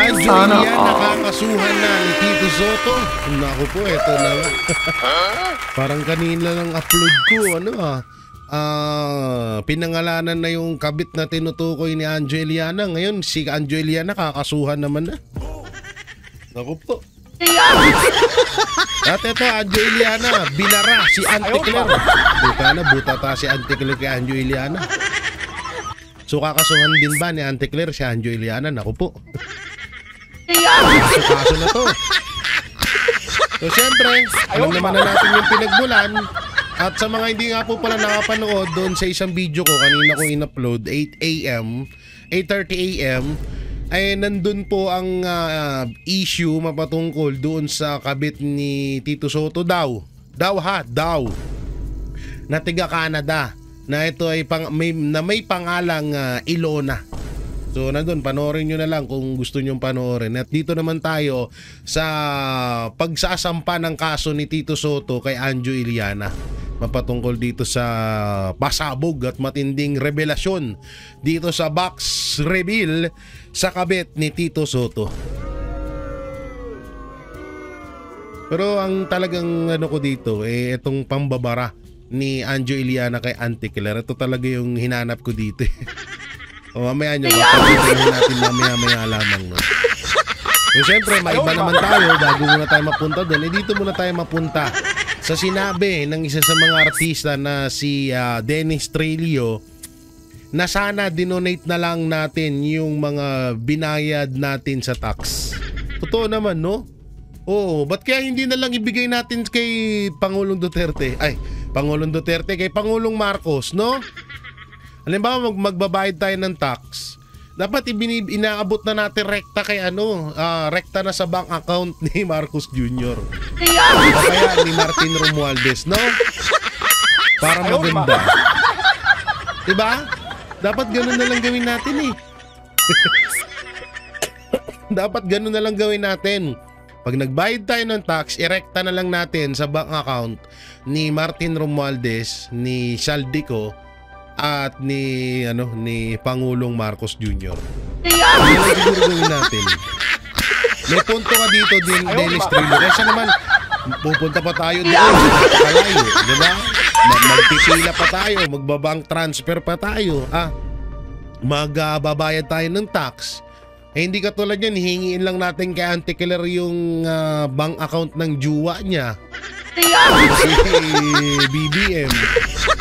Anjo Iliana nakakasuhan na ni Tito Soto. Naku po, eto na nga. Parang kanina lang upload ko, pinangalanan na yung kabit na tinutukoy ni Anjo Iliana. Ngayon, si Anjo Iliana kakasuhan naman na. Naku po. At ito, Anjo Iliana, binara si Auntie Claire. Buta ta si Auntie Claire kay Anjo Iliana. So kakasuhan din ba ni Auntie Claire si Anjo Iliana? Naku po. Kaso na to. So syempre, alam naman na natin yung pinagmulan. At sa mga hindi nga po pala nakapanood doon sa isang video ko kanina kong in-upload 8:30 AM ay nandun po ang issue mapatungkol doon sa kabit ni Tito Soto daw na tiga Canada na ito ay may pangalang Ilona. So nandun, panoorin nyo na lang kung gusto nyong panoorin. At dito naman tayo sa pagsasampa ng kaso ni Tito Soto kay Anjo Iliana. Mapatungkol dito sa pasabog at matinding revelasyon dito sa box reveal sa kabit ni Tito Soto. Pero ang talagang ko dito itong pambabara ni Anjo Iliana kay Auntie Claire. Ito talaga yung hinanap ko dito. O mamaya nyo, mapapagin natin mamaya lamang. No? So syempre, maiba naman tayo bago muna tayo mapunta doon. Dito muna tayo mapunta sa sinabi ng isa sa mga artista na si Dennis Trillo na sana dinonate na lang natin yung mga binayad natin sa tax. Totoo naman, no? Oo, ba't kaya hindi na lang ibigay natin kay Pangulong Duterte? Pangulong Duterte, kay Pangulong Marcos, no? Halimbawa, magbabayad tayo ng tax. Dapat inaabot na natin rekta kay rekta na sa bank account ni Marcos Jr. O kaya ni Martin Romualdez, no? Para maganda. Diba? Dapat ganun na lang gawin natin Dapat ganun na lang gawin natin. Pag nagbayad tayo ng tax, irekta na lang natin sa bank account ni Martin Romualdez, ni Saldico, at ni Pangulong Marcos Jr. Hindi lang siguro gawin natin. May punto ka dito din, Dennis Trillo. Kasi naman, pupunta pa tayo doon sa kalayo, diba? Magpipila pa tayo, magbabank transfer pa tayo. Magbabayad tayo ng tax. Hindi katulad yan, hihingiin lang natin kay Auntie Claire yung bank account ng juwa niya. Si BBM.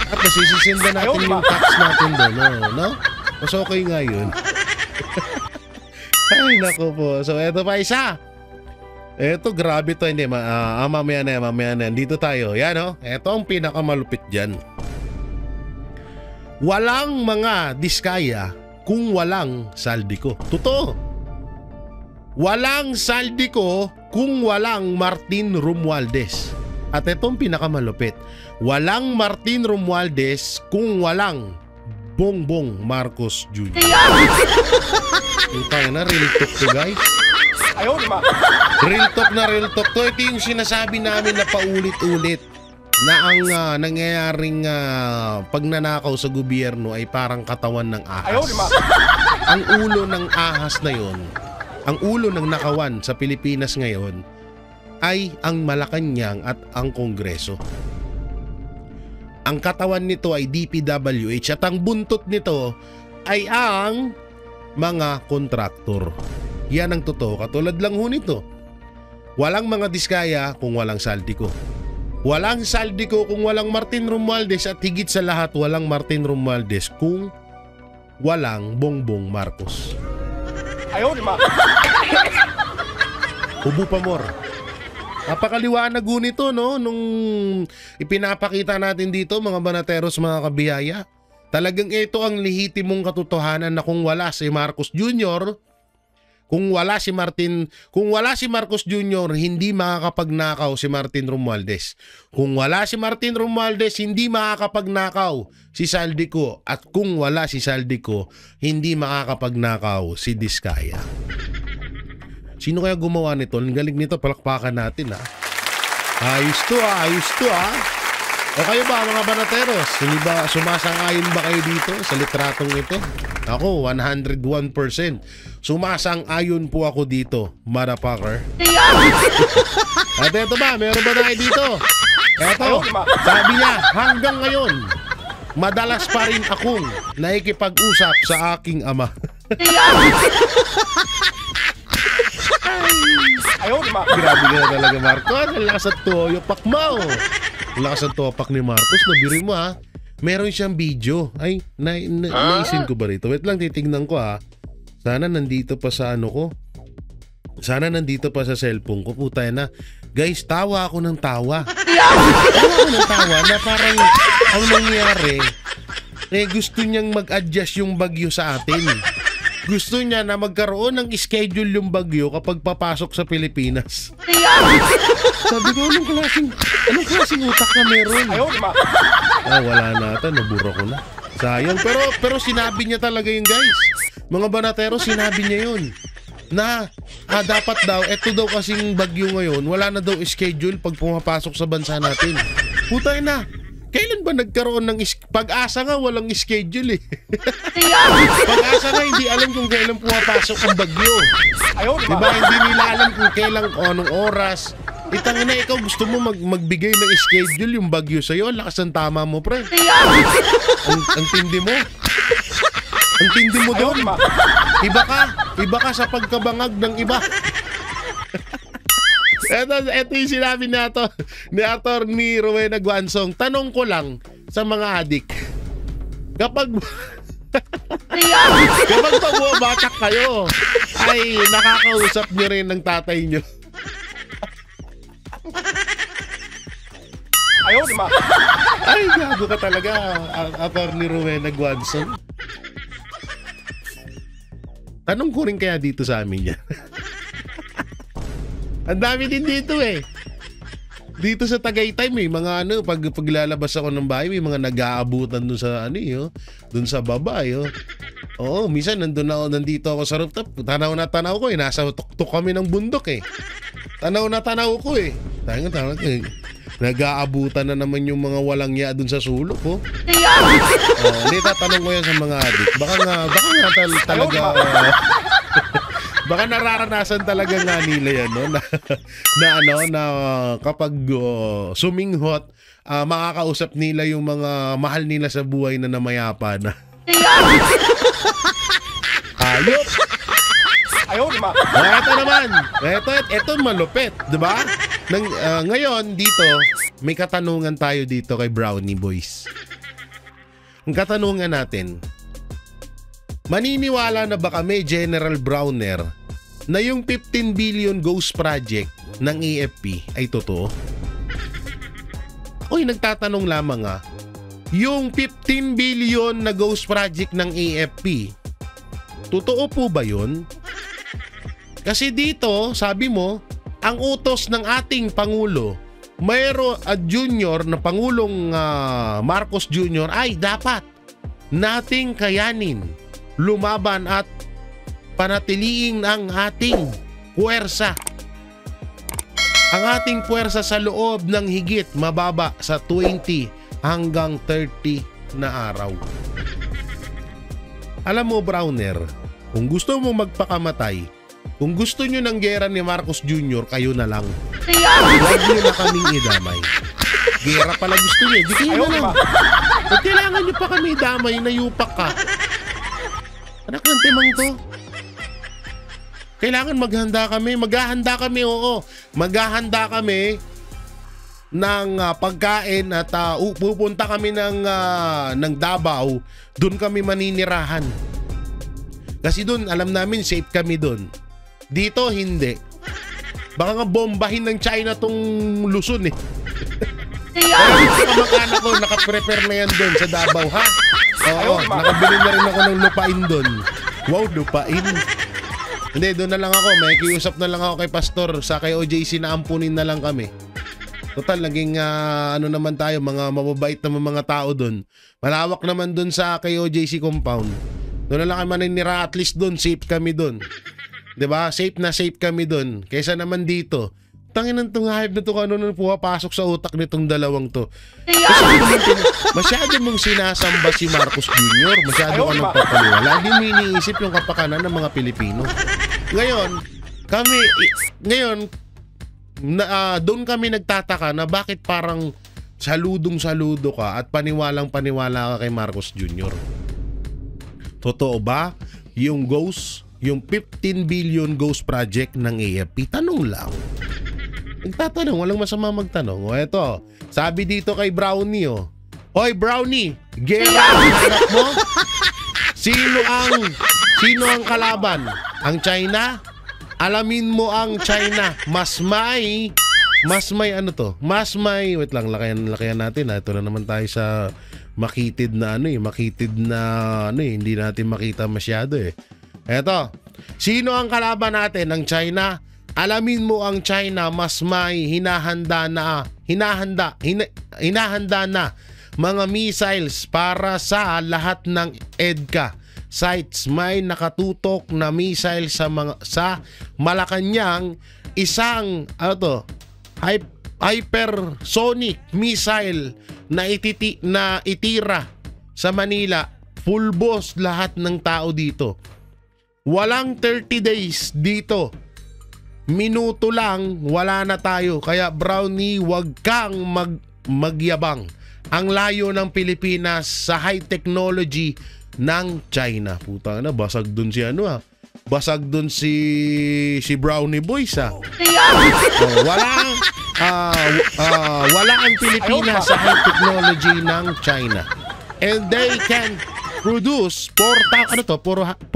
At masisisinda natin yung tax natin doon, no? Mas okay nga yun. Ay, naku po. So, eto pa isa. Eto, grabe to. Hindi, mamaya na. Dito tayo. Yan, no? Eto ang pinakamalupit dyan. Walang mga diskaya kung walang Saldico. Totoo. Walang Saldico kung walang Martin Romualdez. At itong pinakamalupit, walang Martin Romualdez kung walang Bongbong Marcos Jr. Ito na, real talk to, guys. Real talk to. Ito yung sinasabi namin na paulit-ulit na ang nangyayaring pagnanakaw sa gobyerno ay parang katawan ng ahas. Ang ulo ng ahas na yon, ang ulo ng nakawan sa Pilipinas ngayon ay ang Malacanang at ang Kongreso. Ang katawan nito ay DPWH at ang buntot nito ay ang mga kontraktor. Yan ang totoo. Katulad lang ho nito. Walang mga diskaya kung walang Saldico. Walang Saldico kung walang Martin Romualdez at higit sa lahat walang Martin Romualdez kung walang Bongbong Marcos. Ubo pa more. Napakaliwanag ho nito, no? Nung ipinapakita natin dito, mga banateros, mga kabiyaya. Talagang ito ang lehitimong katotohanan na kung wala si Marcos Jr., kung wala si Marcos Jr., hindi makakapagnakaw si Martin Romualdez. Kung wala si Martin Romualdez, hindi makakapagnakaw si Saldico. At kung wala si Saldico, hindi makakapagnakaw si Diskaya. Sino kaya gumawa nito? Ang galing nito, palakpakan natin, ha? Ayos to, ha? O kayo ba, mga banateros? Hindi ba sumasang-ayon ba kayo dito sa litratong ito? Ako, 101%. Sumasang-ayon po ako dito, motherfucker. At eto ba, meron ba tayo dito? Eto, sabi niya, hanggang ngayon, madalas pa rin akong nakikipag-usap sa aking ama. Grabe ka na talaga, Marcos. Ang lakas at toyopak mo. Ang lakas at toyopak ni Marcos. Nabiri mo ha. Meron siyang video. Ay, naisin ko ba rito? Wait lang, titignan ko ha. Sana nandito pa sa ano ko. Sana nandito pa sa cellphone ko. Puta na. Guys, tawa ako ng tawa. Tawa ako ng tawa na parang ang nangyari, gusto niyang mag-adjust yung bagyo sa atin. Gusto niya na magkaroon ng schedule yung bagyo kapag papasok sa Pilipinas. Sabi ko, anong klaseng utak na meron? Wala na ata, nabura ko na. Sayang, pero sinabi niya talaga yun, guys. Mga banatero, sinabi niya yun. Na dapat daw, eto daw kasing bagyo ngayon, wala na daw schedule pag pumapasok sa bansa natin. Putay na. Kailan ba nagkaroon ng Pag-asa nga walang schedule eh. Pag-asa nga hindi alam kung kailan pumapasok ang bagyo. Diba hindi nila alam kung kailan o anong oras. Itang na ikaw gusto mo magbigay ng schedule yung bagyo sa'yo. Ang lakas ng tama mo, pre. Ang tindi mo. Ang tindi mo doon. Iba ka sa pagkabangag ng iba. Ito yung sinabi ni Atty. Rowena Guansong. Tanong ko lang sa mga adik. Kapag pabubatak kayo, ay nakakausap nyo rin ng tatay nyo. Ay, gago ka talaga, Atty. Rowena Guansong. Tanong ko rin kaya dito sa amin yan. Ang dami din dito eh. Dito sa Tagaytay may mga paglalabas ako ng bahay, may mga nag-aabutan dun sa dun sa baba Oo, minsan nandito ako sa rooftop. Tanaw na tanaw ko eh. Nasa tuktok kami ng bundok eh. Tanaw na tanaw ko eh. Nag-aabutan na naman yung mga walang ya dun sa sulok oh. Hindi, tatanong ko yan sa mga adik. Baka nga talaga baka nararanasan talaga nga nila yan na kapag suminghot, makakausap nila yung mga mahal nila sa buhay na namayapa na. Ayop. Ito naman. Ito malupit, 'di ba? Ngayon dito, may katanungan tayo dito kay Brownie Boys. Ang katanungan natin, maniniwala na ba kami, General Browner, na yung 15 billion ghost project ng AFP ay totoo? Oy, nagtatanong lamang yung 15 billion na ghost project ng AFP, totoo po ba yun? Kasi dito, sabi mo, ang utos ng ating Pangulo, mayroon junior na Pangulong Marcos Jr. ay dapat nating kayanin, lumaban at panatiliin ang ating puwersa. Ang ating puwersa sa loob ng higit mababa sa 20 hanggang 30 na araw. Alam mo, Browner, kung gusto mo magpakamatay, kung gusto nyo ng gera ni Marcos Jr., kayo na lang. Huwag nyo na kaming idamay. Gera pala gusto nyo, di kayo na lang. At kailangan nyo pa kami idamay, nayupak ka. Anak ng timang to. Kailangan maghanda kami, oo. Maghahanda kami ng pagkain at pupunta kami ng Davao. Doon kami maninirahan. Kasi doon, alam namin, safe kami doon. Dito, hindi. Baka nga bombahin ng China tong Luzon eh. Kaya yung kamag-anak ko, nakaprepare na yan doon sa Davao, ha? Oo, nakabili na rin ako ng lupain doon. Wow, lupain. Hindi, doon na lang ako. May kiusap na lang ako kay Pastor sa kay OJC na ampunin na lang kami. Total, naging naman tayo, mga mababait na mga tao doon. Malawak naman doon sa kay OJC compound. Doon na lang kami maninira, at least doon, safe kami doon. 'Di ba? Safe na safe kami doon. Kaysa naman dito, Putangin ng tong hype na to, ano nang pumapasok sa utak nitong dalawang to. Kasi masyado mong sinasamba si Marcos Jr. Masyado ka nang papaliwala. Lagi mo iniisip yung kapakanan ng mga Pilipino. Ngayon, doon kami nagtataka na bakit parang saludong-saludo ka at paniwalang-paniwala ka kay Marcos Jr. Totoo ba yung yung 15 billion ghost project ng AFP? Tanong lang. Nagtatanong, walang masama magtanong. O eto, sabi dito kay Brownie, oh. Hoy Brownie, gera ang hanap mo? Sino ang kalaban? Ang China? Alamin mo ang China. Mas may wait lang, lakayan natin. Ito na naman tayo sa makitid na hindi natin makita masyado eh. Eto, sino ang kalaban natin? Ang China? Alamin mo ang China, mas may hinahanda na mga missiles para sa lahat ng EDCA sites. May nakatutok na missile sa Malacanang, isang hypersonic missile na itira sa Manila. Pulbos lahat ng tao dito. Walang 30 days dito. Minuto lang, wala na tayo. Kaya Brownie, wag kang magyabang. Ang layo ng Pilipinas sa high technology ng China. Puta na, basag dun si basag dun si Brownie Boys wala ang Pilipinas sa high technology ng China. And they can produce 400,000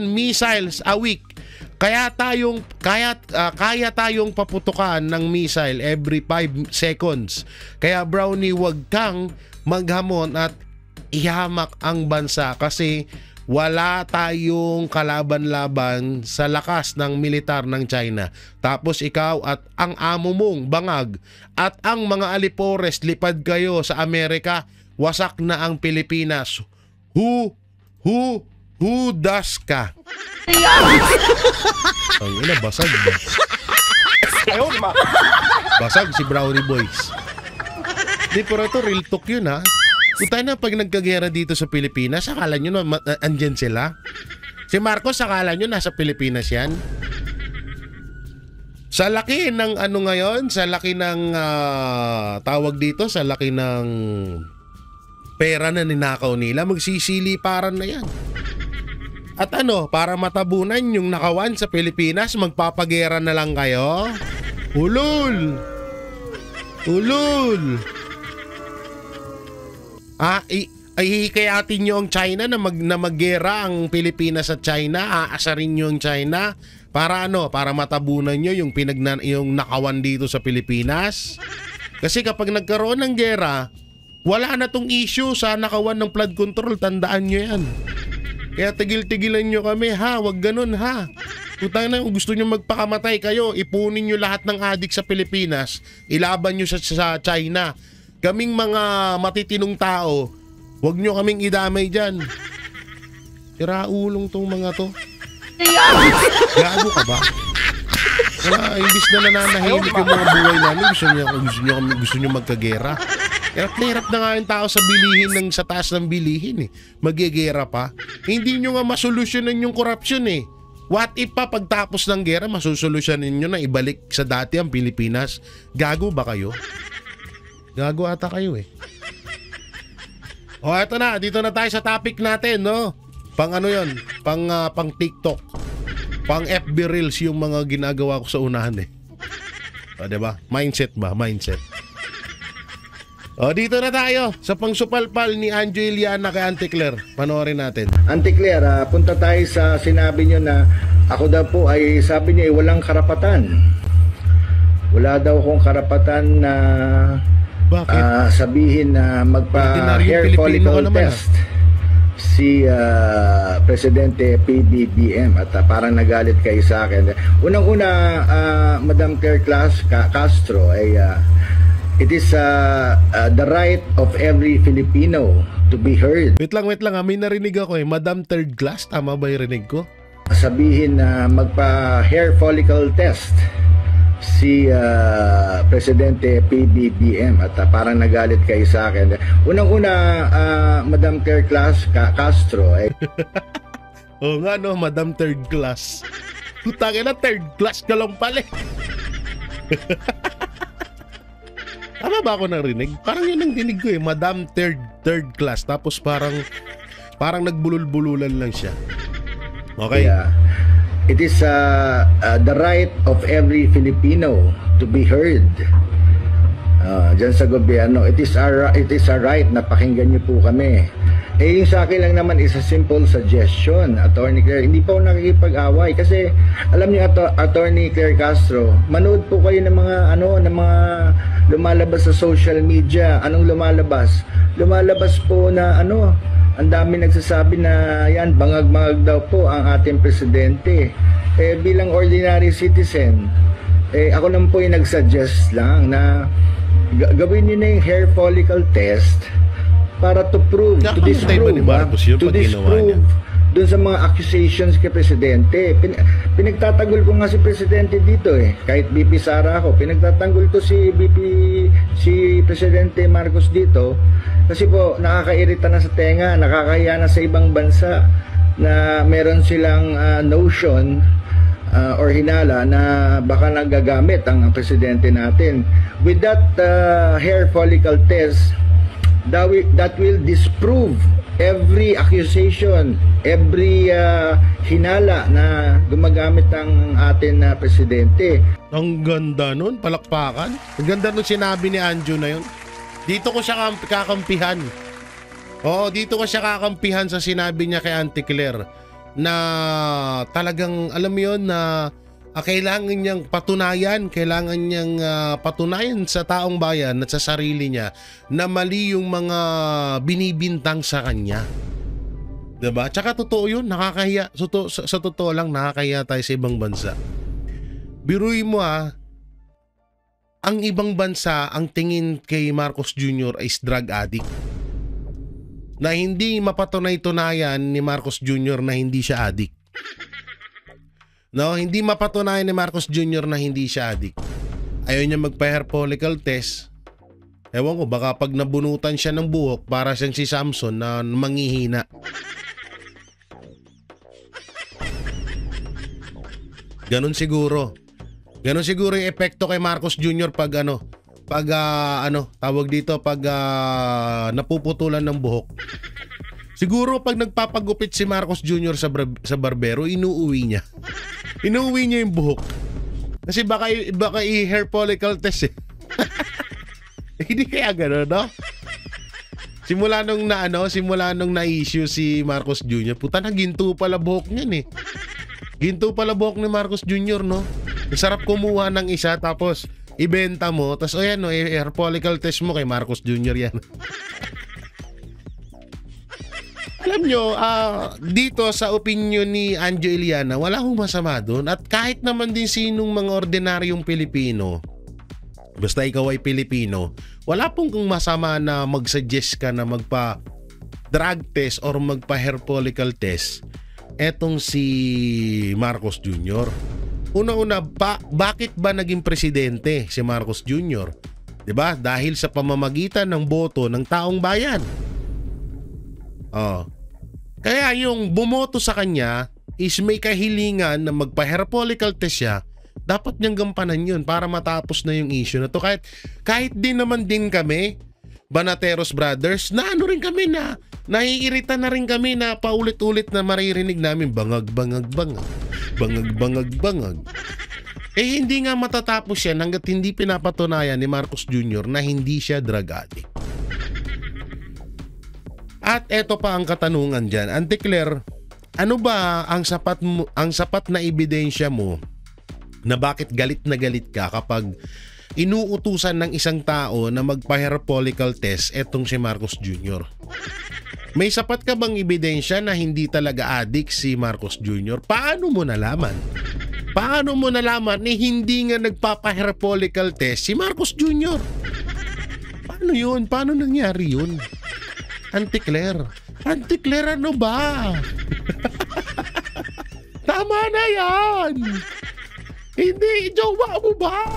missiles a week. Kaya tayong paputukan ng missile every 5 seconds. Kaya Brownie, wag kang maghamon at ihamak ang bansa kasi wala tayong kalaban-laban sa lakas ng militar ng China. Tapos ikaw at ang amo mong bangag at ang mga alipores lipad kayo sa Amerika, wasak na ang Pilipinas. Who das ka? Ang ina, basag ba? Basag si Brownie Boys. Di, pero ito real talk yun ha. Puta na, pag nagkagera dito sa Pilipinas, akala nyo na andyan sila? Si Marcos, akala nyo nasa Pilipinas yan? Sa laki ng ngayon, sa laki ng tawag dito, sa laki ng pera na ninakaw nila, magsisiliparan na yan. At para matabunan yung nakawan sa Pilipinas, magpapagera na lang kayo? Ulul! Ihikayatin nyo ang China na maggera ang Pilipinas at China, aasarin nyo ang China para para matabunan nyo yung nakawan dito sa Pilipinas. Kasi kapag nagkaroon ng gera, wala na tong issue sa nakawan ng flood control, tandaan nyo yan. Kaya tigil-tigilan nyo kami ha, wag ganun ha. Utang na, kung gusto nyo magpakamatay kayo, ipunin nyo lahat ng adik sa Pilipinas, ilaban nyo sa China. Kaming mga matitinong tao, wag nyo kaming idamay dyan. Tiraulong tong mga to. Gago ka ba? Imbis na nananahimik yung mga buhay namin, gusto nyo magkagera. Hirap na nga yung tao sa bilihin sa taas ng bilihin eh. Magigera pa. Hindi nyo nga masolusyonan yung korupsyon eh. What if pa pagtapos ng gera, masusolusyonan nyo na ibalik sa dati ang Pilipinas? Gago ba kayo? Gago ata kayo eh. O eto na, dito na tayo sa topic natin, no? Pang yun? Pang TikTok. Pang FB Reels yung mga ginagawa ko sa unahan eh. O diba? Mindset ba? Mindset. O dito na tayo sa pangsupalpal ni Anjo Iliana kay Auntie Claire. Panoorin natin. Auntie Claire, punta tayo sa sinabi nyo na ako daw po ay sabi niya walang karapatan. Wala daw akong karapatan na sabihin na magpa-hair follicle test si Presidente PBBM at parang nagalit kayo sa akin. Unang-una, Madam Claire Castro ay it is the right of every Filipino to be heard. Wait lang, may narinig ako eh. Madam Third Class, tama ba yung rinig ko? sabihin na magpa-hair follicle test si Presidente PBBM at parang nagalit kayo sa akin. Unang-una, Madam Claire Castro. Oo nga no, Madam Third Class. Putangin na, third class ka lang pala. Tama ba ako narinig? Parang yun ang dinig ko Madam third class. Tapos parang nagbulul-bululan lang siya. Okay? Yeah. It is the right of every Filipino to be heard. Diyan sa gobyerno, it is a right na pakinggan niyo po kami. Yung sa akin lang naman is a simple suggestion, Attorney Claire. Hindi pa ako nakikipag-away kasi alam niyo, Attorney Claire Castro, manood po kayo ng mga lumalabas sa social media. Anong lumalabas? Lumalabas po na ang dami nagsasabi na yan, bangag-bangag daw po ang ating presidente. Bilang ordinary citizen, ako naman po yung nagsuggest lang na gawin niyo na yung hair follicle test para to prove, to disprove dun sa mga accusations kay Presidente. Pinagtatanggol ko nga si Presidente dito Kahit BP Sara ako, pinagtatanggol ko si Presidente Marcos dito kasi po nakakairita na sa tenga, nakakahiya na sa ibang bansa na meron silang notion or hinala na baka nagagamit ang Presidente natin. With that hair follicle test, that will disprove every accusation, every hinala na gumagamit ang atin na presidente. Ang ganda nun, palakpakan. Ang ganda nun sinabi ni Anjo na yun. Dito ko siya kakampihan. Oo, dito ko siya kakampihan sa sinabi niya kay Auntie Claire na talagang alam mo yun na kailangan niyang patunayan sa taong bayan at sa sarili niya na mali yung mga binibintang sa kanya. Diba? Tsaka totoo yun, nakakahiya. Sa totoo lang, nakakahiya tayo sa ibang bansa. Biruin mo ang ibang bansa, ang tingin kay Marcos Jr. is drug addict. Na hindi mapatunay-tunayan ni Marcos Jr. na hindi siya addict. No, hindi mapatunayan ni Marcos Jr. na hindi siya addict. Ayaw niya magpa-hair follicle test. Ewan ko, baka pag nabunutan siya ng buhok, para siyang si Samson na manghihina. Ganon siguro. Ganon siguro yung epekto kay Marcos Jr. pag napuputulan ng buhok. Siguro pag nagpapagupit si Marcos Jr. sa barbero, inuuwi niya. Inuuwi niya yung buhok. Kasi baka i-hair follicle test Hindi kaya gano'n, no? Simula nung na-issue si Marcos Jr., puta na, ginto pala buhok niyan Ginto pala buhok ni Marcos Jr., no? Sarap kumuha ng isa tapos ibenta mo, tapos hair follicle test mo kay Marcos Jr. yan. Alam nyo, dito sa opinion ni Anjo Iliana, wala akong masama doon. At kahit naman din sinong mga ordinaryong Pilipino, basta ikaw ay Pilipino, wala pong kung masama na mag-suggest ka na magpa-drug test or magpa-hair follicle test etong si Marcos Jr. Una-una, bakit ba naging presidente si Marcos Jr.? Diba? Dahil sa pamamagitan ng boto ng taong bayan. Kaya yung bumoto sa kanya is may kahilingan na magpa-hair follicle test siya, dapat niyang gampanan yun para matapos na yung issue na to. Kahit din naman din kami, Banateros Brothers, na rin kami na naiirita na rin kami na paulit-ulit na maririnig namin bangag. Hindi nga matatapos yan hanggat hindi pinapatunayan ni Marcos Jr. na hindi siya drug addict. At eto pa ang katanungan dyan, Auntie Claire, ano ba ang sapat na ebidensya mo na bakit galit na galit ka kapag inuutusan ng isang tao na magpa-hair follicle test etong si Marcos Jr.? May sapat ka bang ebidensya na hindi talaga addict si Marcos Jr.? Paano mo nalaman? Paano mo nalaman na hindi nga nagpapa-hair follicle test si Marcos Jr.? Paano yun? Paano nangyari yun? Auntie Claire, ano ba? Tama na yan. Hindi, jowa mo ba?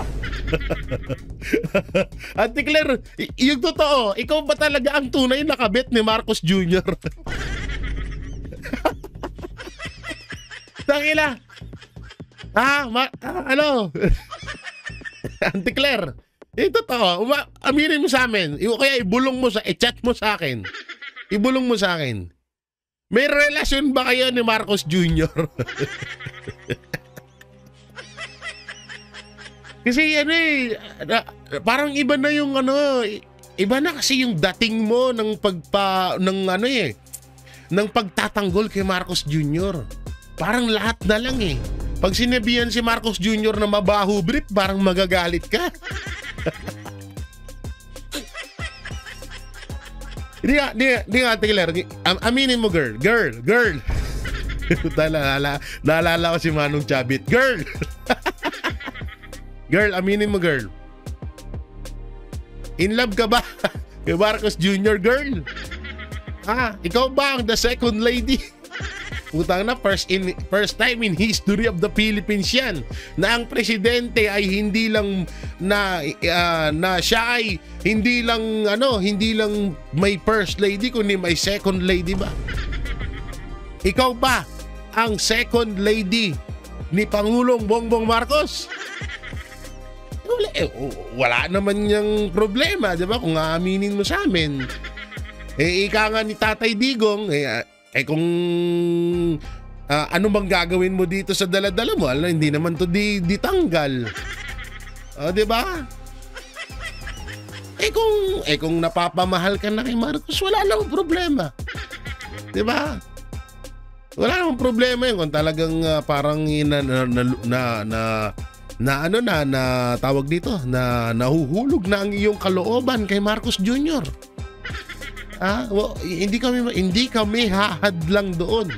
Ate Claire, yung totoo, ikaw ba talaga ang tunay na kabit ni Marcos Jr.? Tangina. Ano? Ate Claire, yung totoo, aminin mo sa amin, kaya ibulong mo i-chat mo sa akin. Ibulong mo sa akin. May relasyon ba kayo ni Marcos Jr.? Kasi parang iba na yung iba na kasi yung dating mo ng ng pagtatanggol kay Marcos Jr. Parang lahat na lang eh. Pag sinabihan si Marcos Jr. na mabaho brief, parang magagalit ka. Hindi nga, Taylor. Aminin mo, girl. Naalala ko si Manong Chabit. Girl! Girl, aminin mo, girl. In love ka ba kay Marcos Jr., girl? Ikaw ba ang the second lady? Utang na, first time in history of the Philippines yan na ang presidente ay hindi lang na siya ay hindi lang may first lady kundi may second lady ba? Ikaw ba ang second lady ni Pangulong Bongbong Marcos? Wala naman yung problema, di ba? Kung aaminin mo sa amin. Ika nga ni Tatay Digong, kung ano bang gagawin mo dito sa dala-dala mo, hindi naman to ditanggal. Di ba? Kung napapamahal ka na kay Marcos, wala namang problema. Di ba? Wala namang problema yun kung talagang parang tawag dito na nahuhulog na ang iyong kalooban kay Marcos Jr. Hindi kami hahadlang doon.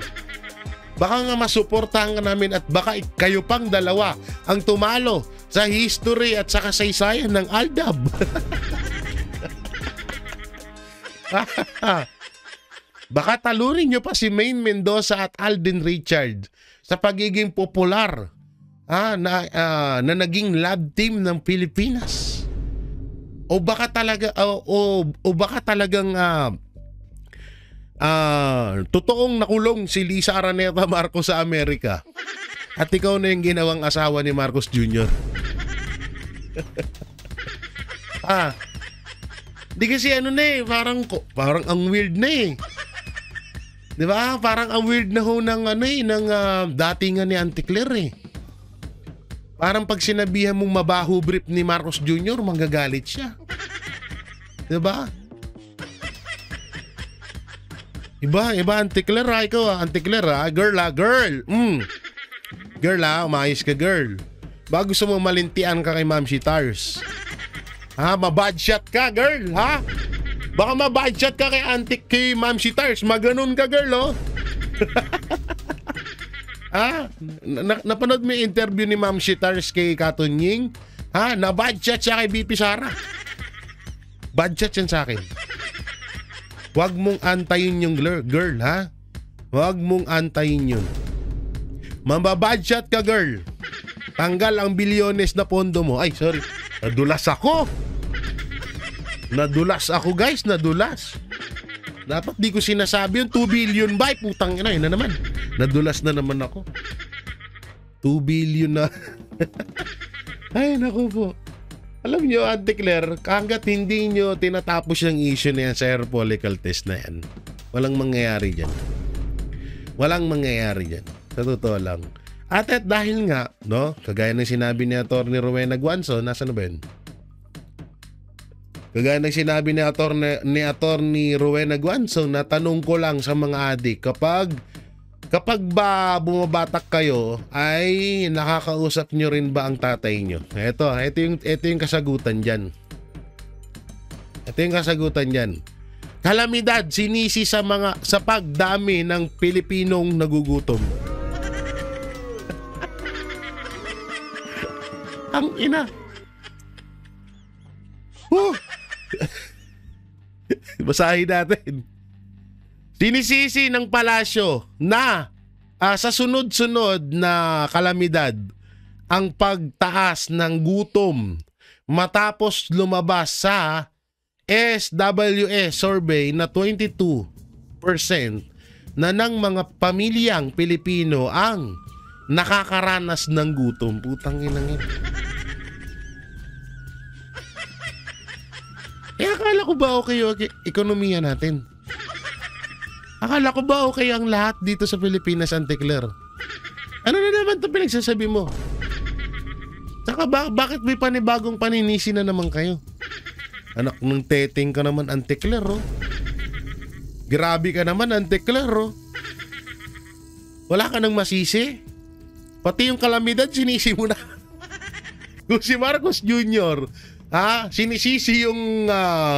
Baka nga masuportahan ka namin at baka kayo pang dalawa ang tumalo sa history at sa kasaysayan ng Aldab. Baka talunin nyo pa si Maine Mendoza at Alden Richard sa pagiging popular na naging lab team ng Pilipinas. O baka talagang totoong nakulong si Lisa Araneta Marcos sa Amerika at ikaw na yung ginawang asawa ni Marcos Jr. Di kasi parang ang weird na eh. Di ba? Parang ang weird na ho ng datingan ni Auntie Claire eh. Parang pag sinabihan mong mabaho brief ni Marcos Jr., manggagalit siya. Diba? Iba, Auntie Claire, ikaw Auntie Claire, girl. Girl umayos ka, girl. Baka gusto mo malintian ka kay Ma'am Shitars. Mabad shot ka, girl, ha? Baka mabad shot ka kay Ma'am Shitars, maganon ka, girl, oh. Napanood mo yung interview ni Ma'am Shitars kay Katunying? Na-budget siya kay BP Sara. Budget yan sa akin. Huwag mong antayin yung girl, ha? Huwag mong antayin yun. Mambabudget ka, girl. Tanggal ang bilyones na pondo mo. Ay, sorry. Nadulas ako, guys. Nadulas. Dapat di ko sinasabi yung 2 billion ba? Putang ina, yun na naman. Nadulas na naman ako. 2 billion na. Ay, naku po. Alam nyo, Auntie Claire, hanggat hindi nyo tinatapos yung issue na yan sa hair follicle test na yan, walang mangyayari dyan. Sa totoo lang. At dahil nga, kagaya ng sinabi ni Atty. Rowena Guanzo, nasa na ba yun? Kagaya ng sinabi ni Atty. Rowena Guanzo, na tanong ko lang sa mga adik, kapag ba bumabatak kayo, ay nakakausap nyo rin ba ang tatay nyo? Ito yung kasagutan dyan. Kalamidad, sinisi sa pagdami ng Pilipinong nagugutom. Ang ina. Basahin natin. Sinisisi ng palasyo na sa sunod-sunod na kalamidad, ang pagtaas ng gutom matapos lumabas sa SWS survey na 22% na ng mga pamilyang Pilipino ang nakakaranas ng gutom. Putang inang ina. Akala ko ba okay ekonomiya natin? Akala ko ba okay ang lahat dito sa Pilipinas, Auntie Claire? Ano na naman ito pinagsasabi mo? Saka bakit may panibagong paninisi na naman kayo? Anak ng teteng ka naman, Auntie Claire, oh. Grabe ka naman, Auntie Claire, oh. Wala ka nang masisi? Pati yung kalamidad, sinisi mo na. Kung si Marcos Jr., sinisisi yung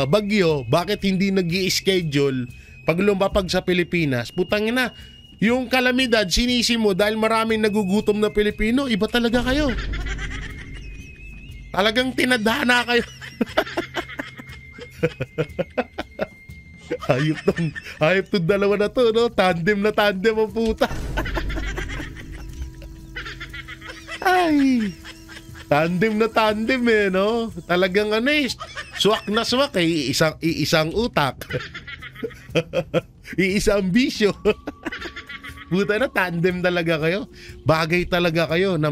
bagyo, bakit hindi nag-i-schedule pag lumapag sa Pilipinas? Putangin na, yung kalamidad, sinisi mo dahil maraming nagugutom na Pilipino. Iba talaga kayo. Talagang tinadhana kayo. Hayop tong dalawa na to, no? Tandem na tandem ang puta. Ay, tandem na tandem no? Talagang swak na swak isang utak. Iisang bisyo. Buta na, tandem talaga kayo. Bagay talaga kayo na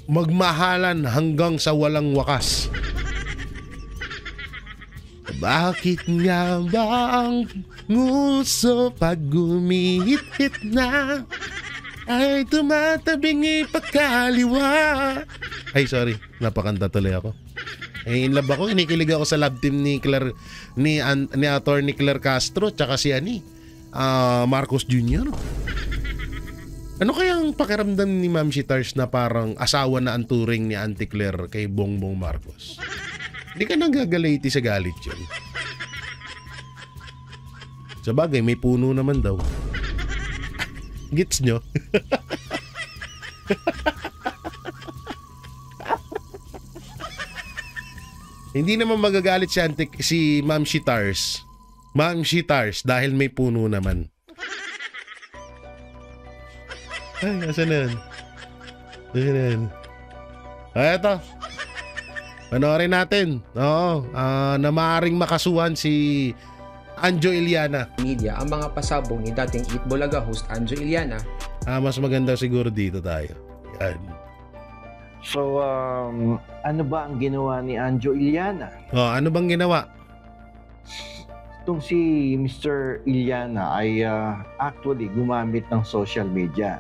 magmahalan hanggang sa walang wakas. Bakit nga ba ang nguso pag gumihit-hit na ay tumatabing ipagkaliwa? Ay, sorry. Napakanta tuloy ako. In love ako, inikilig ako sa love team ni Claire, ni Attorney Claire Castro tsaka si Marcos Jr. Ano kayang pakiramdam ni Ma'am Shitars na parang asawa na ang turing ni Auntie Claire kay Bongbong Marcos? Hindi ka nang gagaliti sa galit yun. Sa bagay, may puno naman daw. Gets nyo? Hindi naman magagalit si Ma'am Shitars. Ma'am Shitars dahil may puno naman. Ay, asan na yun? Asan na yun? Ay, eto. Panoorin natin. Oo, na maaaring makasuhan si Anjo Iliana. Media ang mga pasabong ni dating Eat Bulaga host Anjo Iliana. Mas maganda siguro dito tayo. Yan. So, ano ba ang ginawa ni Anjo Iliana? Ano bang ginawa? Itong si Mr. Iliana ay actually gumamit ng social media.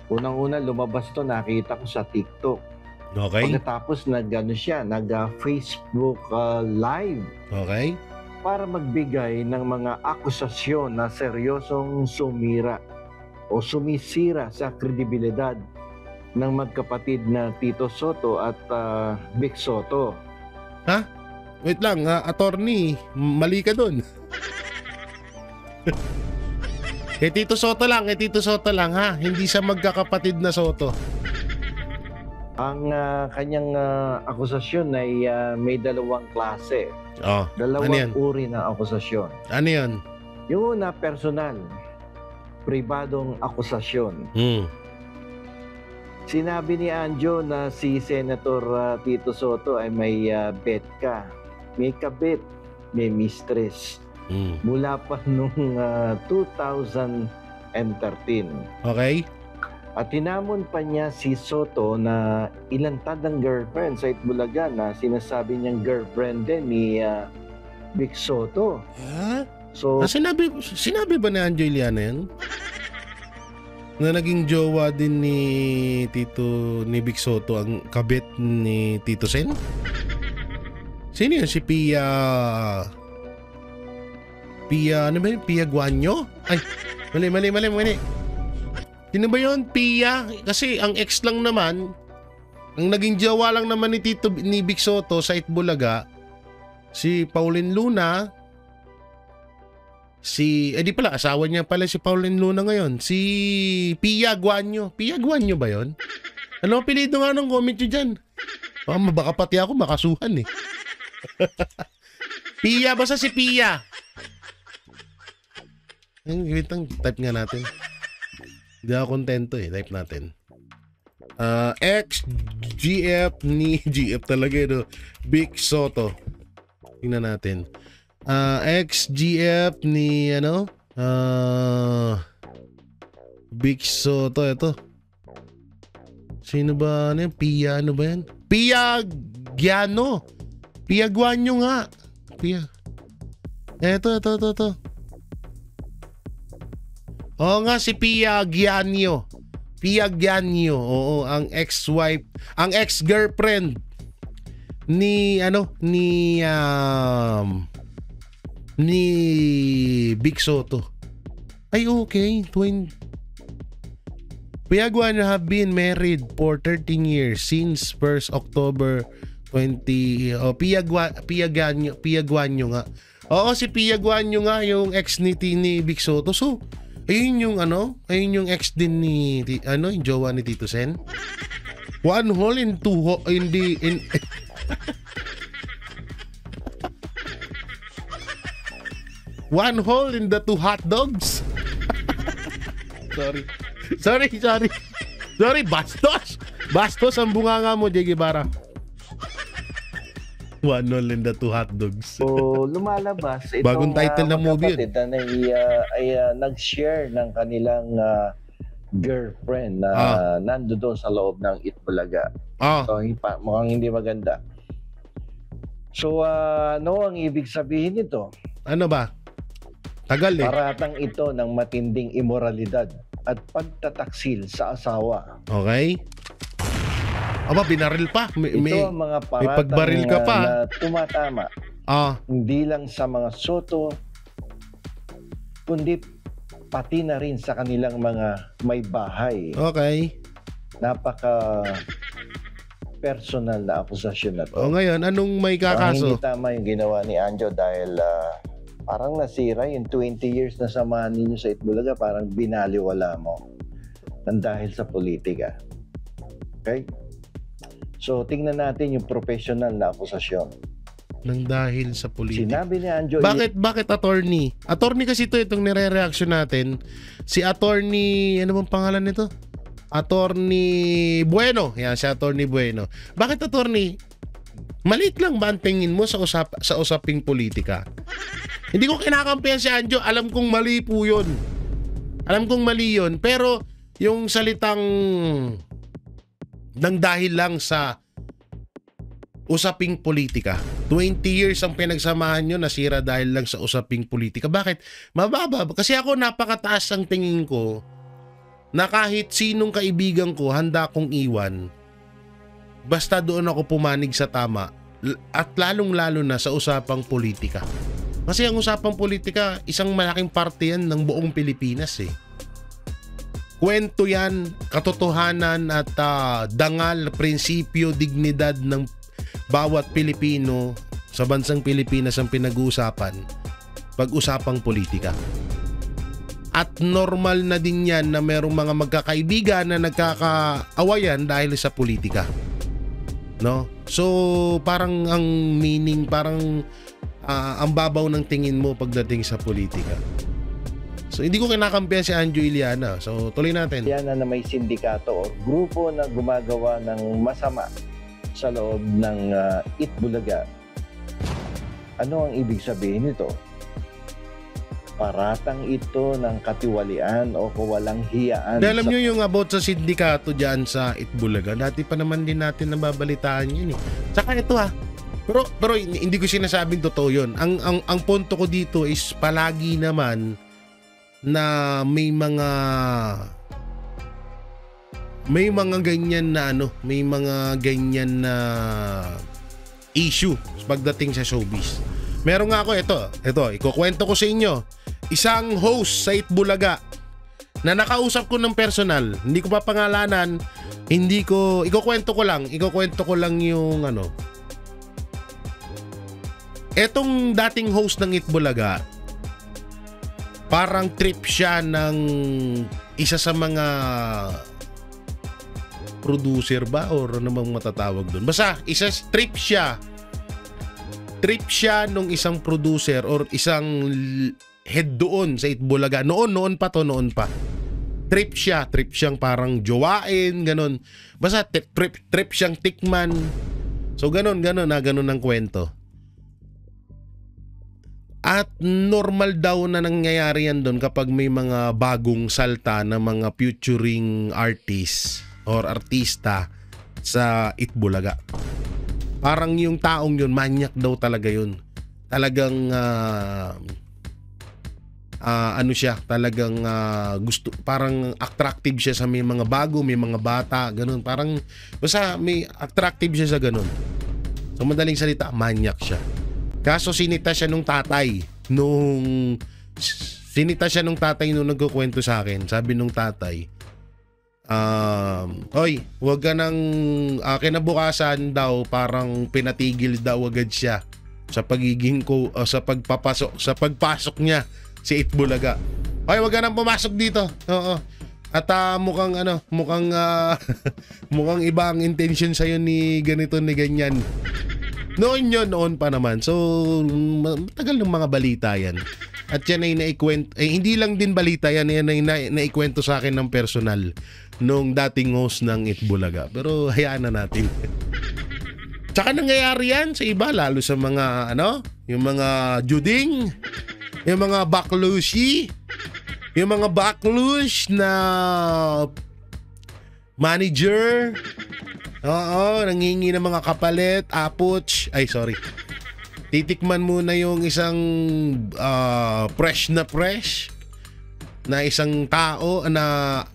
Unang-una lumabas to, nakita ko sa TikTok. Okay. Pagkatapos nag-Facebook live. Okay. Para magbigay ng mga akusasyon na seryosong sumira o sumisira sa kredibilidad ng magkapatid na Tito Soto at Vic Soto. Ha? Wait lang, attorney, mali ka dun. Kay Tito Soto lang ha, hindi sa magkakapatid na Soto. Ang kanyang akusasyon ay may dalawang klase. Dalawang uri ng akusasyon. Ano yun? Yung una, personal, pribadong akusasyon. Sinabi ni Anjo na si Senator Tito Soto ay may bet ka, may kabit, may mistress. Mula pa nung 2013. Okay. At tinamon pa niya si Soto na ilantad ang girlfriend sa Itbulaga na sinasabi niyang girlfriend din ni Vic Soto. Huh? So, sinabi ba ni Anjo Iliana yan? Na naging jowa din ni Vic Soto ang kabit ni Tito Sen? Sino yun? Si Pia, ano ba yun? Pia Guanyo? Ay, mali. Sino ba yun? Pia? Kasi ang ex lang naman, ang naging jowa lang naman ni Vic Soto sa Itbulaga, si Pauline Luna, di pala, asawa niya pala si Pauline Luna ngayon. Si Pia Guanyo. Pia Guanyo ba yon? Ano apelido nga nung comment nyo dyan? Baka pati ako makasuhan eh. Pia, basta si Pia. Wait lang, type nga natin. Hindi ako kontento eh. Type natin. XGF ni GF talaga no. Vic Soto. Tingnan natin. XGF ni ano? Vic Soto ito. Sino ba ano yan? Pia ano ba yan? Pia Giano. Pia Guanyo nga. Pia. Ito. Oo nga si Pia Gianyo. Pia Gianyo. Oo, ang ex-wife, ang ex-girlfriend ni ano ni Vic Soto. Ay okay, Pia Guanyo have been married for 13 years since 1st October 20. Pia Guanyo nga. Oo, si Pia Guanyo nga yung ex ni Vic Soto. So, ayun yung ex din ni yung jowa ni Tito Sen. One hole in two one hole in the two hot dogs. Sorry, Bastos ang bunganga mo, J. Guevara. One hole in the two hot dogs. So, lumalabas itong Bagong title ng movie yun. na nag-share ng kanilang girlfriend na nandoon sa loob ng Itbulaga. So, mukhang hindi maganda. So, ano ang ibig sabihin nito? Ano ba? Tagal eh. Paratang ito ng matinding imoralidad at pagtataksil sa asawa. Okay. Aba, binaril pa. Ito ang mga paratang pagbaril ka pa. Na tumatama. Hindi lang sa mga Soto, kundi pati na rin sa kanilang mga may bahay. Okay. Napaka personal na akusasyon na to. O ngayon, anong may kakaso? Hindi tama yung ginawa ni Anjo dahil parang nasira yung 20 years na samahan ninyo sa Itbulaga, parang binaliwala mo nang dahil sa politika. Okay? So, tingnan natin yung professional na akusasyon. Nang dahil sa politika. Sinabi ni Anjo... Bakit attorney? Attorney kasi itong nire-reaction natin. Si attorney... Ano bang pangalan nito? Attorney Bueno. Yan, si attorney Bueno. Bakit attorney? Maliit lang ba ang tingin mo sa usaping politika? Hindi ko kinakampihan si Anjo. Alam kong mali po yun. Alam kong mali yun. Pero yung salitang... nang dahil lang sa usaping politika. 20 years ang pinagsamahan nyo, nasira dahil lang sa usaping politika. Bakit? Mababa. Kasi ako napakataas ang tingin ko na kahit sinong kaibigan ko handa kong iwan basta doon ako pumanig sa tama at lalong-lalo na sa usapang politika. Kasi ang usapang politika, isang malaking parte yan ng buong Pilipinas eh. Kwento yan, katotohanan at dangal, prinsipyo, dignidad ng bawat Pilipino sa bansang Pilipinas ang pinag-uusapan pag-usapang politika. At normal na din yan na merong mga magkakaibigan na nagkakaawayan dahil sa politika. No? So, parang ang meaning, parang ang babaw ng tingin mo pagdating sa politika. So, hindi ko kinakampihan si Anjo Iliana. So, tuloy natin. Iliana na may sindikato o grupo na gumagawa ng masama sa loob ng Itbulaga. Ano ang ibig sabihin nito? Paratang ito ng katiwalian o kawalang hiyaan. Alam nyo yung about sa sindikato dyan sa Itbulaga. Dati pa naman din natin nababalitaan yun eh. Tsaka ito Pero hindi ko sinasabing totoo yun. Ang punto ko dito is palagi naman na may mga ganyan na issue pagdating sa showbiz. Meron nga ako ito, ikukwento ko sa inyo. Isang host sa Itbulaga na nakausap ko ng personal, hindi ko pa pangalanan, ikukwento ko lang yung etong dating host ng Itbulaga. Parang trip siya ng isa sa mga producer ba or ano bang matatawag doon. Basta trip siya nung isang producer or isang head doon sa Itbulaga. Noon pa. Trip siyang parang jowain, ganun. Basta trip siyang tikman. So ganun ang kwento. At normal daw na nangyayari yan doon kapag may mga bagong salta na mga featuring artist or artista sa Itbulaga. Parang yung taong yun, manyak daw talaga yun. Talagang ano siya, talagang gusto, parang attractive siya sa may mga bago, may mga bata, ganun. Parang basta may attractive siya sa ganun. So madaling salita, manyak siya. Kaso sinita siya nung tatay nung nagkukwento sa akin. Sabi nung tatay, oy, wag ka nang kinabukasan daw, parang pinatigil daw agad siya sa pagiging sa pagpasok niya si Itbulaga. Oy, wag ka nang pumasok dito. Oo. At mukhang mukhang iba ang intention sa'yo ni ganito ni ganyan. Noon pa naman. So, matagal ng mga balita yan. At yan ay naikwento, hindi lang din balita yan, yan ay naikwento sa akin ng personal nung dating host ng Itbulaga. Pero hayaan na natin. Tsaka nangyayari yan sa iba, lalo sa mga, yung mga juding, yung mga baklushi, yung mga baklush na manager. Oo, nanghingi ng mga kapalit, apuch. Ay, sorry. Titikman muna yung isang fresh na isang tao na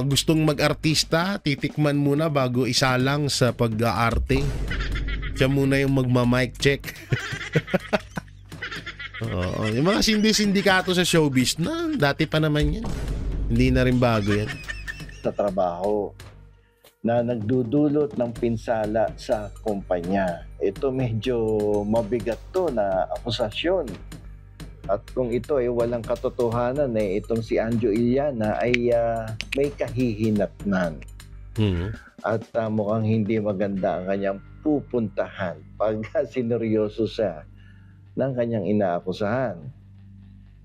gustong mag-artista. Titikman muna bago isalang sa pag-aarte. Siya muna yung magma-mic check. Oo, yung mga sindikato sa showbiz na dati pa naman yan. Hindi na rin bago yan. Sa trabaho na nagdudulot ng pinsala sa kumpanya. Ito medyo mabigat to na akusasyon. At kung ito ay walang katotohanan, itong si Anjo Iliana ay may kahihinatnan. At mukhang hindi maganda ang kanyang pupuntahan pag sineryoso siya ng kanyang inaakusahan.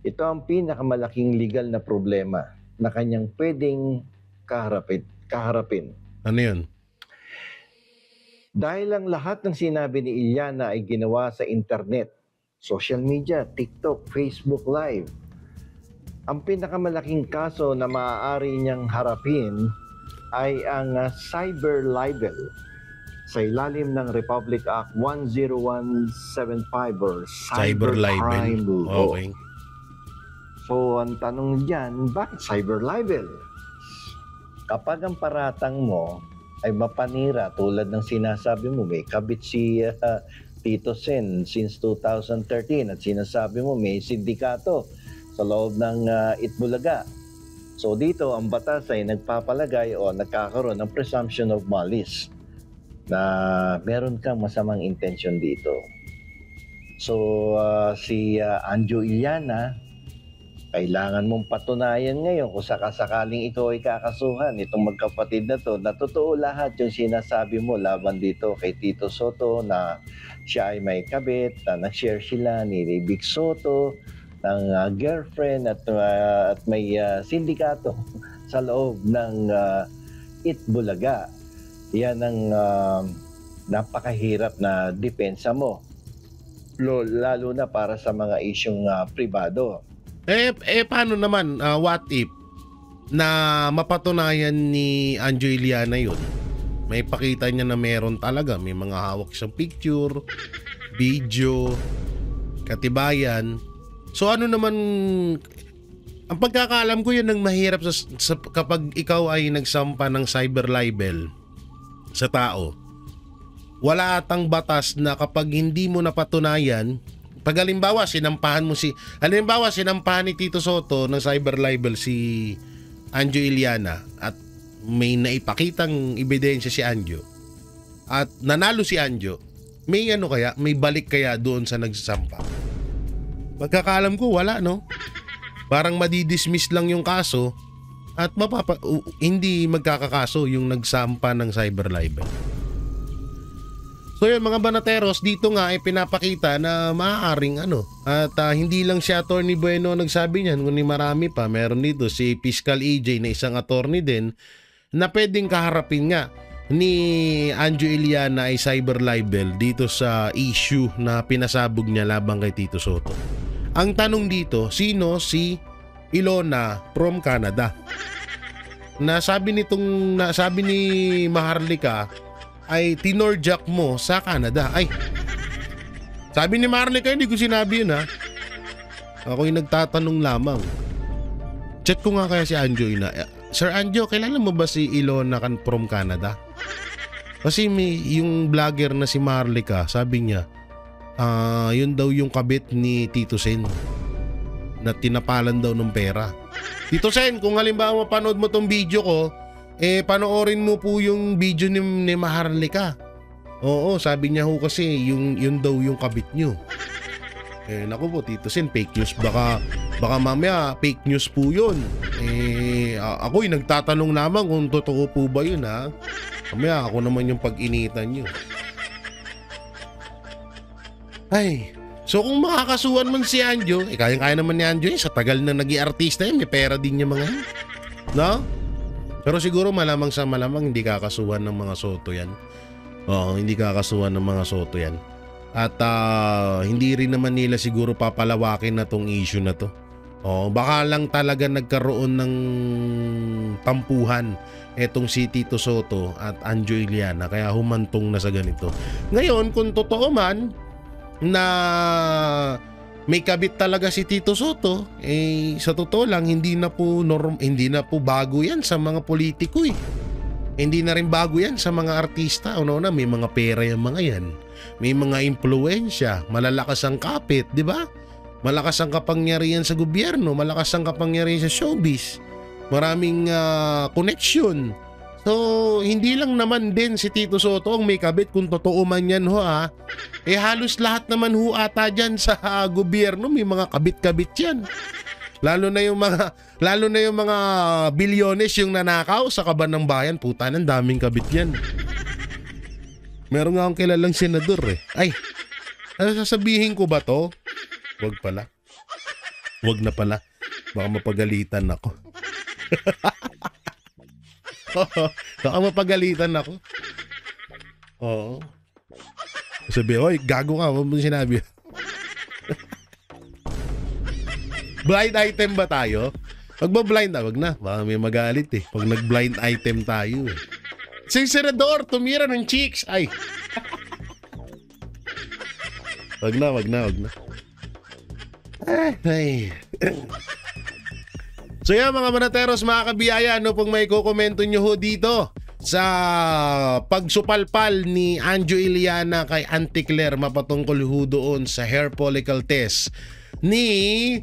Ito ang pinakamalaking legal na problema na kanyang pwedeng kaharapin. Ano yun? Dahil ang lahat ng sinabi ni Iliana ay ginawa sa internet, social media, TikTok, Facebook Live. Ang pinakamalaking kaso na maaari niyang harapin ay ang cyber libel sa ilalim ng Republic Act 10175 or cyber crime law. Okay. So ang tanong diyan, bakit cyber libel? Kapag ang paratang mo ay mapanira tulad ng sinasabi mo, may kabit si Tito Sen since 2013 at sinasabi mo may sindikato sa loob ng Itbulaga. So dito ang batas ay nagpapalagay o nagkakaroon ng presumption of malice na meron kang masamang intention dito. So si Anjo Iliana, kailangan mong patunayan ngayon kung sakasakaling ikaw ay kakasuhan itong magkapatid na to, na totoo lahat yung sinasabi mo laban dito kay Tito Soto na siya ay may kabit, na nag-share sila ni Big Soto ng girlfriend at may sindikato sa loob ng Itbulaga. Yan ang napakahirap na depensa mo, lalo na para sa mga isyong pribado. Paano naman, what if na mapatunayan ni Anjo Iliana yun? May pakita niya na meron talaga, may mga hawak siyang picture, video, katibayan. So ano naman, ang pagkakaalam ko yun ang mahirap kapag ikaw ay nagsampa ng cyber libel sa tao. Wala atang batas na kapag hindi mo napatunayan, pag halimbawa sinampahan ni Tito Soto ng cyber libel si Anjo Iliana at may naipakitang ebidensya si Anjo at nanalo si Anjo, may may balik kaya doon sa nagsasampa? Pagkakaalam ko wala, no? Parang madidismiss lang yung kaso at hindi magkakakaso yung nagsampa ng cyber libel. So yun mga banateros, dito nga ay pinapakita na maaaring at hindi lang si Attorney Bueno nagsabi niyan, kundi marami pa. Meron dito si Fiscal EJ na isang attorney din na pwedeng kaharapin nga ni Anjo Iliana ay cyber libel dito sa issue na pinasabog niya labang kay Tito Sotto. Ang tanong dito, sino si Ilona from Canada? Nasabi ni Maharlika ay tinorjak mo sa Canada. Ay, sabi ni Maharlika, hindi ko sinabi yun ha. Ako'y nagtatanong lamang. Chat ko nga kaya si Anjo ina. Sir Anjo, kilala mo ba si Ilona from Canada? Kasi yung vlogger na si Maharlika, sabi niya, yun daw yung kabit ni Tito Sen na tinapalan daw ng pera. Tito Sen, kung halimbawa mapanood mo tong video ko, panoorin mo po yung video ni Maharlika. Oo, sabi niya ho kasi yun daw yung kabit nyo. Naku po, Tito Sen, fake news. Baka mamaya fake news po yun. Ako'y nagtatanong naman kung totoo po ba yun ha. Mamaya ako naman yung pag-initan nyo. Ay, so kung makakasuhan man si Anjo, kaya naman ni Anjo sa tagal na naging artista may pera din niya mga yan. No? Pero siguro malamang hindi kakasuhan ng mga Soto yan. Oo, hindi kakasuhan ng mga Soto yan. At hindi rin naman nila siguro papalawakin na tong issue na to. Baka lang talaga nagkaroon ng tampuhan etong si Tito Sotto at Anjo Iliana kaya humantong na sa ganito. Ngayon, kung totoo man na may kabit talaga si Tito Sotto, sa totoo lang hindi na po bago yan sa mga politiko eh. Hindi na rin bago yan sa mga artista. Na may mga pera yung mga yan. May mga impluwensya, malalakas ang kapit, di ba? Malakas ang kapangyarihan sa gobyerno, malakas ang kapangyarihan sa showbiz. Maraming connection. So, hindi lang naman din si Tito Sotto ang may kabit kung totoo man yan ho ha. Halos lahat naman ho ata dyan sa gobyerno may mga kabit-kabit yan. Lalo na yung mga bilyones yung nanakaw sa kaban ng bayan. Puta, ng daming kabit yan. Meron nga akong kilalang senador eh. Ay, sasabihin ko ba to? Wag pala. Wag na pala. Baka mapagalitan ako. Baka mapagalitan ako. Oo. Sabi, oy, gago ka. Huwag mo sinabi. Blind item ba tayo? Pag ba-blind wag na. Baka may magalit eh. Pag nag-blind item tayo eh. Si senador, tumira ng chicks. Ay. Wag na. Ay. So yan mga banateros, mga kabiyaya, pong may kukomento nyo ho dito sa pagsupalpal ni Anjo Iliana kay Auntie Claire mapatungkol ho doon sa hair follicle test ni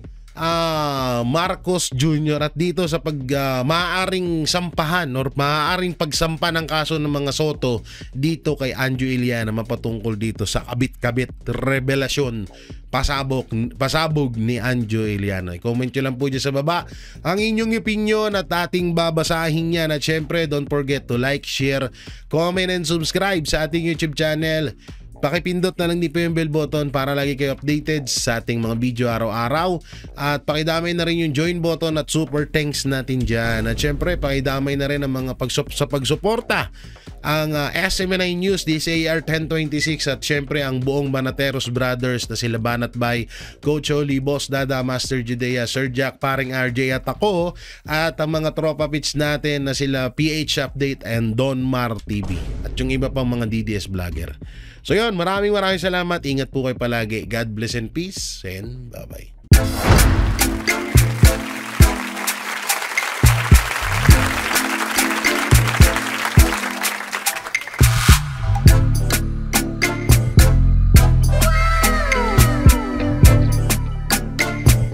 Marcos Jr. at dito sa maaaring sampahan or maaaring pagsampa ng kaso ng mga Soto dito kay Anjo Iliana mapatungkol dito sa kabit-kabit revelasyon pasabog ni Anjo Iliana. I-comment nyo lang po dyan sa baba ang inyong opinion at ating babasahin yan. At syempre, don't forget to like, share, comment, and subscribe sa ating YouTube channel. Pakipindot na lang din po yung bell button para lagi kayo updated sa ating mga video araw-araw. At pakidamay na rin yung join button at super thanks natin dyan. At syempre, pakidamay na rin ang mga pagsuporta ang SMNI News, DCAR 1026 at syempre ang buong Banateros Brothers na sila Banat Bay, Coach Oli, Boss Dada, Master Judea, Sir Jack, Paring RJ at ako at ang mga tropa pits natin na sila PH Update and Don Mar TV at yung iba pang mga DDS vlogger. So yun, maraming salamat. Ingat po kayo palagi. God bless and peace and bye-bye.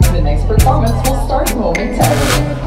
The next performance will start momentarily.